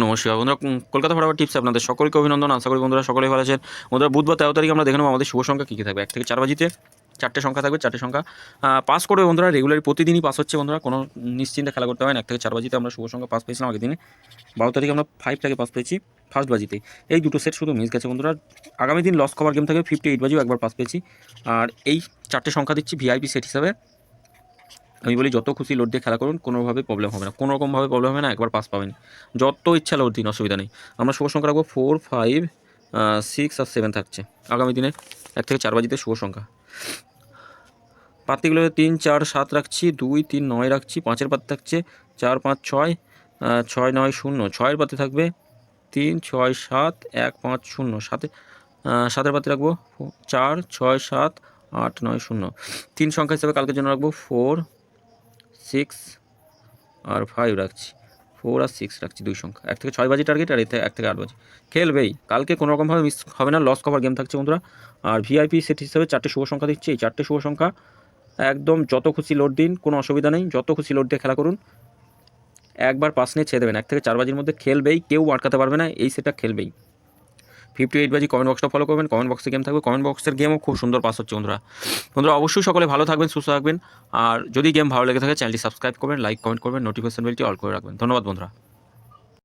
নমস্কার বন্ধুরা, কলকাতা ফটাফট টিপস আপনাদের সকলকে অভিনন্দন। আশা করি বন্ধুরা সকলেই ভালো আছেন। বন্ধুরা, বুধবার 13 তারিখ আমরা দেখে নেবো আমাদের শুভ সংখ্যা কী কী থাকবে। 1 থেকে 4 বাজিতে 4টে সংখ্যা থাকবে, 4টে সংখ্যা পাস করবে বন্ধুরা। রেগুলার প্রতিদিনই পাস হচ্ছে বন্ধুরা, কোনো নিশ্চিন্তে খেলা করতে হয় না। 1 থেকে 4 বাজিতে আমরা শুভ সংখ্যা পাস পেয়েছিলাম আগের দিনে। 12 তারিখে আমরা 5টাকে পাস পেয়েছি ফার্স্ট বাজিতে। এই দুটো সেট শুধু মিস গেছে বন্ধুরা। আগামী দিন লস কভার গেম থাকবে 58 বাজিও একবার পাস পেয়েছি। আর এই 4টে সংখ্যা দিচ্ছি ভিআইপি সেট হিসাবে। আমি বলি যত খুশি লোড দিয়ে খেলা করুন, কোনোভাবে প্রবলেম হবে না, কোনো রকমভাবে প্রবলেম হবে না, একবার পাস পাবেন। যত ইচ্ছা লোড দিন, অসুবিধা নেই। আমরা শুভ সংখ্যা রাখবো 4, 5, 6 আর 7 থাকছে আগামী দিনে 1 থেকে 4 বাজিতে শুভ সংখ্যা। পাত্তিগুলো 3, 4, 7 রাখছি, 2, 3, 9 রাখছি। 5-এর পাত্তি থাকছে 4, 5, 6, 6, 9, 0। 6-এর পাত্তি থাকবে 3, 6, 7, 1, 5, 0। 7-এর পাত্তি রাখবো 4, 6, 7, 8, 9, 0। 3 সংখ্যা হিসাবে কালকের জন্য রাখবো 4, 6 আর 5 রাখছি। 4 আর 6 রাখছি 2 সংখ্যা। 1 থেকে 6 বাজি টার্গেট, আর 1 থেকে 8 বাজি খেলবেই। কালকে কোনো রকমভাবে মিস হবে না, লস কভার গেম থাকছে বন্ধুরা। আর ভিআইপি সেট হিসেবে 4টে শুভ সংখ্যা দিচ্ছি। এই 4টে শুভ সংখ্যা একদম যত খুশি লোড দিন, কোনো অসুবিধা নেই। যত খুশি লোড দিয়ে খেলা করুন, একবার পাস নিয়ে ছেড়ে দেবেন। 1 থেকে 4 বাজির মধ্যে খেলবেই, কেউ আটকাতে পারবে না। এই সেটটা খেলবেই। 58 বাজি কমেন্ট বক্সটা ফলো করবেন। কমেন্ট বক্সে গেম থাকবে, কমেন্ট বক্সের গেমও খুব সুন্দর পাস হচ্ছে বন্ধুরা। বন্ধুরা, অবশ্যই সকলে ভালো থাকবেন, সুস্থ থাকবেন। আর যদি গেম ভালো লেগে থাকে চ্যানেলটি সাবস্ক্রাইব করবেন, লাইক কমেন্ট করবেন, নোটিফিকেশন বেলটি অল করে রাখবেন। ধন্যবাদ বন্ধুরা।